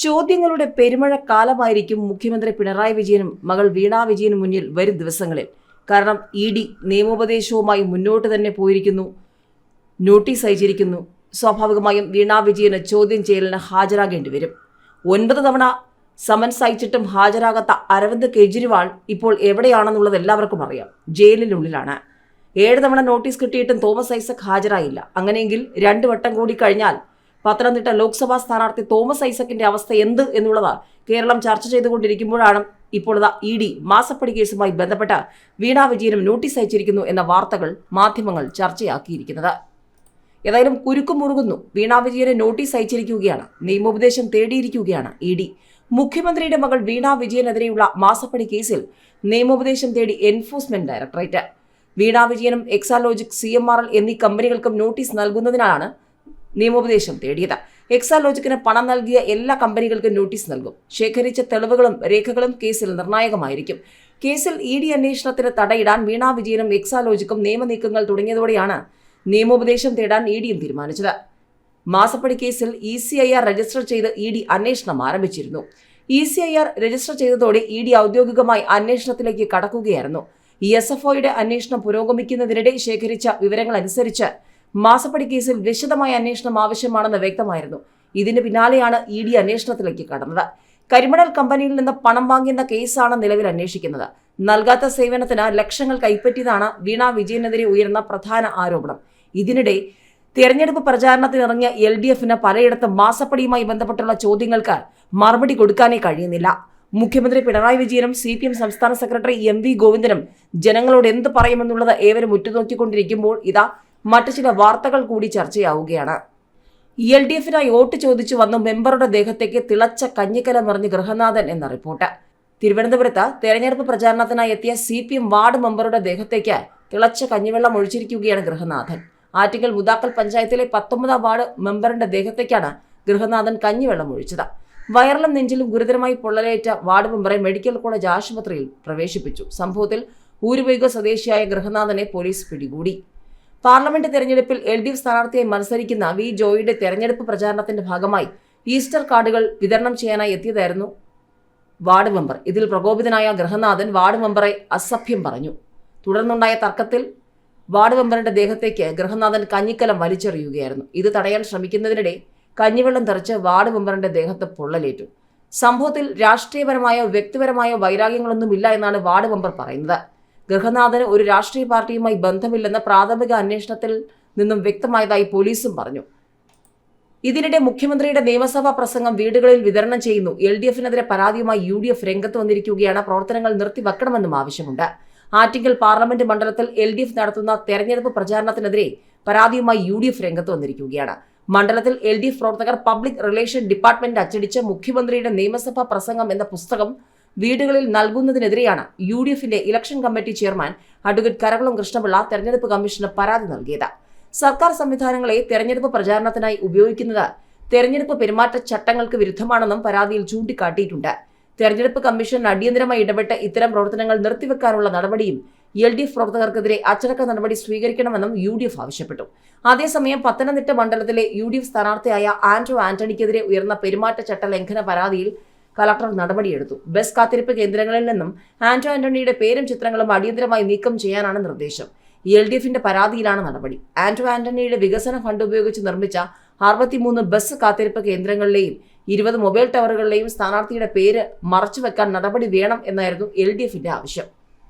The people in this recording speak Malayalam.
ചോദ്യങ്ങളുടെ പെരുമഴക്കാലമായിരിക്കും മുഖ്യമന്ത്രി പിണറായി വിജയനും മകൾ വീണ വിജയനും മുന്നിൽ വരും ദിവസങ്ങളിൽ. കാരണം ഇ.ഡി. നിയമോപദേശവുമായി മുന്നോട്ട് തന്നെ പോയിരിക്കുന്നു, നോട്ടീസ് അയച്ചിരിക്കുന്നു. സ്വാഭാവികമായും വീണ വിജയന് ചോദ്യം ചെയ്യലിന് ഹാജരാകേണ്ടി വരും. 9 തവണ സമൻസ് അയച്ചിട്ടും ഹാജരാകാത്ത അരവിന്ദ് കെജ്രിവാൾ ഇപ്പോൾ എവിടെയാണെന്നുള്ളത് എല്ലാവർക്കും അറിയാം. ജയിലിനുള്ളിലാണ്. 7 തവണ നോട്ടീസ് കിട്ടിയിട്ടും തോമസ് ഐസക് ഹാജരായില്ല. അങ്ങനെയെങ്കിൽ 2 വട്ടം കൂടി കഴിഞ്ഞാൽ പത്തനംതിട്ട ലോക്സഭാ സ്ഥാനാർത്ഥി തോമസ് ഐസക്കിന്റെ അവസ്ഥ എന്ത് എന്നുള്ളത് കേരളം ചർച്ച ചെയ്തുകൊണ്ടിരിക്കുമ്പോഴാണ് ഇപ്പോൾ ഇ.ഡി. മാസപ്പടി കേസുമായി ബന്ധപ്പെട്ട് വീണ വിജയനും നോട്ടീസ് അയച്ചിരിക്കുന്നു എന്ന വാർത്തകൾ മാധ്യമങ്ങൾ ചർച്ചയാക്കിയിരിക്കുന്നത്. ഏതായാലും കുരുക്കും മുറുകുന്നു. വീണ വിജയന് നോട്ടീസ് അയച്ചിരിക്കുകയാണ്. നിയമോപദേശം തേടിയിരിക്കുകയാണ് ഇ.ഡി. മുഖ്യമന്ത്രിയുടെ മകൾ വീണ വിജയനെതിരെയുള്ള മാസപ്പടി കേസിൽ നിയമോപദേശം തേടി എൻഫോഴ്സ്മെന്റ് ഡയറക്ടറേറ്റ്. വീണ വിജയനും എക്സാലോജിക്, CMRL എന്നീ കമ്പനികൾക്കും നോട്ടീസ് നൽകുന്നതിനാണ് നിയമോപദേശം തേടിയത്. എക്സാലോജിക്കിന് പണം നൽകിയ എല്ലാ കമ്പനികൾക്കും നോട്ടീസ് നൽകും. ശേഖരിച്ച തെളിവുകളും രേഖകളും കേസിൽ നിർണായകമായിരിക്കും. കേസിൽ ഇ.ഡി. അന്വേഷണത്തിന് തടയിടാൻ വീണ വിജയനും എക്സാലോജിക്കും നിയമനീക്കങ്ങൾ തുടങ്ങിയതോടെയാണ് നിയമോപദേശം തേടാൻ ഇ.ഡിയും തീരുമാനിച്ചത്. മാസപ്പടി കേസിൽ ECIR രജിസ്റ്റർ ചെയ്ത് ഇ.ഡി. അന്വേഷണം ആരംഭിച്ചിരുന്നു. ECIR രജിസ്റ്റർ ചെയ്തതോടെ ഇ.ഡി. ഔദ്യോഗികമായി അന്വേഷണത്തിലേക്ക് കടക്കുകയായിരുന്നു. SFOയുടെ അന്വേഷണം പുരോഗമിക്കുന്നതിനിടെ ശേഖരിച്ച വിവരങ്ങൾ അനുസരിച്ച് മാസപ്പടി കേസിൽ വിശദമായ അന്വേഷണം ആവശ്യമാണെന്ന് വ്യക്തമായിരുന്നു. ഇതിന് പിന്നാലെയാണ് ഇ.ഡി. അന്വേഷണത്തിലേക്ക് കടന്നത്. കരിമണൽ കമ്പനിയിൽ നിന്ന് പണം വാങ്ങിയെന്ന കേസാണ് നിലവിൽ അന്വേഷിക്കുന്നത്. നൽകാത്ത സേവനത്തിന് ലക്ഷങ്ങൾ കൈപ്പറ്റിയതാണ് വീണ വിജയനെതിരെ ഉയർന്ന പ്രധാന ആരോപണം. ഇതിനിടെ തെരഞ്ഞെടുപ്പ് പ്രചാരണത്തിനിറങ്ങിയ LDFന് പലയിടത്തും മാസപ്പടിയുമായി ബന്ധപ്പെട്ടുള്ള ചോദ്യങ്ങൾക്ക് മറുപടി കൊടുക്കാനേ കഴിയുന്നില്ല. മുഖ്യമന്ത്രി പിണറായി വിജയനും CPM സംസ്ഥാന സെക്രട്ടറി MV ഗോവിന്ദനും ജനങ്ങളോട് എന്ത് പറയുമെന്നുള്ളത് ഏവരും ഉറ്റുനോക്കിക്കൊണ്ടിരിക്കുമ്പോൾ ഇതാ മറ്റു ചില വാർത്തകൾ കൂടി ചർച്ചയാവുകയാണ്. LDFനായി വോട്ട് ചോദിച്ചു വന്ന മെമ്പറുടെ ദേഹത്തേക്ക് തിളച്ച കഞ്ഞിക്കലമെറിഞ്ഞ് ഗൃഹനാഥൻ എന്ന റിപ്പോർട്ട്. തിരുവനന്തപുരത്ത് തെരഞ്ഞെടുപ്പ് പ്രചാരണത്തിനായി എത്തിയ CPM വാർഡ് മെമ്പറുടെ ദേഹത്തേക്ക് തിളച്ച കഞ്ഞിവെള്ളം ഒഴിച്ചിരിക്കുകയാണ് ഗൃഹനാഥൻ. ആറ്റിങ്ങൽ മുതാക്കൽ പഞ്ചായത്തിലെ 19 വാർഡ് മെമ്പറിന്റെ ദേഹത്തേക്കാണ് ഗൃഹനാഥൻ കഞ്ഞിവെള്ളം ഒഴിച്ചത്. വയറിലും നെഞ്ചിലും ഗുരുതരമായി പൊള്ളലേറ്റ വാർഡ് മെമ്പറെ മെഡിക്കൽ കോളേജ് ആശുപത്രിയിൽ പ്രവേശിപ്പിച്ചു. സംഭവത്തിൽ ഊരുവൈക സ്വദേശിയായ ഗൃഹനാഥനെ പോലീസ് പിടികൂടി. പാർലമെന്റ് തെരഞ്ഞെടുപ്പിൽ LDF സ്ഥാനാർത്ഥിയായി മത്സരിക്കുന്ന വി ജോയിയുടെ തെരഞ്ഞെടുപ്പ് പ്രചാരണത്തിന്റെ ഭാഗമായി ഈസ്റ്റർ കാർഡുകൾ വിതരണം ചെയ്യാനായി എത്തിയതായിരുന്നു വാർഡ് മെമ്പർ. ഇതിൽ പ്രകോപിതനായ ഗൃഹനാഥൻ വാർഡ് മെമ്പറെ അസഭ്യം പറഞ്ഞു. തുടർന്നുണ്ടായ തർക്കത്തിൽ വാർഡ് മെമ്പറിന്റെ ദേഹത്തേക്ക് ഗൃഹനാഥൻ കഞ്ഞിക്കലം വലിച്ചെറിയുകയായിരുന്നു. ഇത് തടയാൻ ശ്രമിക്കുന്നതിനിടെ കഞ്ഞിവെള്ളം തെറിച്ച് വാർഡ് മെമ്പറിന്റെ ദേഹത്ത് പൊള്ളലേറ്റു. സംഭവത്തിൽ രാഷ്ട്രീയപരമായോ വ്യക്തിപരമായോ വൈരാഗ്യങ്ങളൊന്നുമില്ല എന്നാണ് വാർഡ് മെമ്പർ പറയുന്നത്. ഗൃഹനാഥന് ഒരു രാഷ്ട്രീയ പാർട്ടിയുമായി ബന്ധമില്ലെന്ന് പ്രാഥമിക അന്വേഷണത്തിൽ നിന്നും വ്യക്തമായതായി പോലീസും പറഞ്ഞു. ഇതിനിടെ മുഖ്യമന്ത്രിയുടെ നിയമസഭാ പ്രസംഗം വീടുകളിൽ വിതരണം ചെയ്യുന്നു. LDFനെതിരെ പരാതിയുമായി UDF രംഗത്ത് വന്നിരിക്കുകയാണ്. പ്രവർത്തനങ്ങൾ നിർത്തിവെക്കണമെന്നും ആവശ്യമുണ്ട്. ആറ്റിങ്ങൽ പാർലമെന്റ് മണ്ഡലത്തിൽ LDF നടത്തുന്ന തെരഞ്ഞെടുപ്പ് പ്രചാരണത്തിനെതിരെ പരാതിയുമായി UDF രംഗത്ത് വന്നിരിക്കുകയാണ്. മണ്ഡലത്തിൽ LDF പ്രവർത്തകർ പബ്ലിക് റിലേഷൻ ഡിപ്പാർട്ട്മെന്റ് അച്ചടിച്ച മുഖ്യമന്ത്രിയുടെ നിയമസഭാ പ്രസംഗം എന്ന പുസ്തകം വീടുകളിൽ നൽകുന്നതിനെതിരെയാണ് UDFന്റെ election committee chairman advocate Karakulam Krishnapillai തെരഞ്ഞെടുപ്പ് കമ്മീഷന് പരാതി നൽകിയത്. സർക്കാർ സംവിധാനങ്ങളെ തെരഞ്ഞെടുപ്പ് പ്രചാരണത്തിനായി ഉപയോഗിക്കുന്നത് തെരഞ്ഞെടുപ്പ് പെരുമാറ്റച്ചട്ടങ്ങൾക്ക് വിരുദ്ധമാണെന്നും പരാതിയിൽ ചൂണ്ടിക്കാട്ടിയിട്ടുണ്ട്. തെരഞ്ഞെടുപ്പ് കമ്മീഷൻ അടിയന്തരമായി ഇടപെട്ട് ഇത്തരം പ്രവർത്തനങ്ങൾ നിർത്തിവെക്കാനുള്ള നടപടിയും LDF പ്രവർത്തകർക്കെതിരെ അച്ചടക്ക നടപടി സ്വീകരിക്കണമെന്നും UDF ആവശ്യപ്പെട്ടു. അതേസമയം പത്തനംതിട്ട മണ്ഡലത്തിലെ UDF സ്ഥാനാർത്ഥിയായ ആന്റോ ആന്റണിക്കെതിരെ ഉയർന്ന പെരുമാറ്റച്ചട്ട ലംഘന പരാതിയിൽ കളക്ടർ നടപടിയെടുത്തു. ബസ് കാത്തിരിപ്പ് കേന്ദ്രങ്ങളിൽ നിന്നും ആന്റോ ആന്റണിയുടെ പേരും ചിത്രങ്ങളും അടിയന്തരമായി നീക്കം ചെയ്യാനാണ് നിർദ്ദേശം. LDFന്റെ പരാതിയിലാണ് നടപടി. ആന്റോ ആന്റണിയുടെ വികസന ഫണ്ട് ഉപയോഗിച്ച് നിർമ്മിച്ച 63 ബസ് കാത്തിരിപ്പ് കേന്ദ്രങ്ങളിലെയും 20 മൊബൈൽ ടവറുകളിലെയും സ്ഥാനാർത്ഥിയുടെ പേര് മറച്ചുവെക്കാൻ നടപടി വേണം എന്നായിരുന്നു LDFന്റെ ആവശ്യം.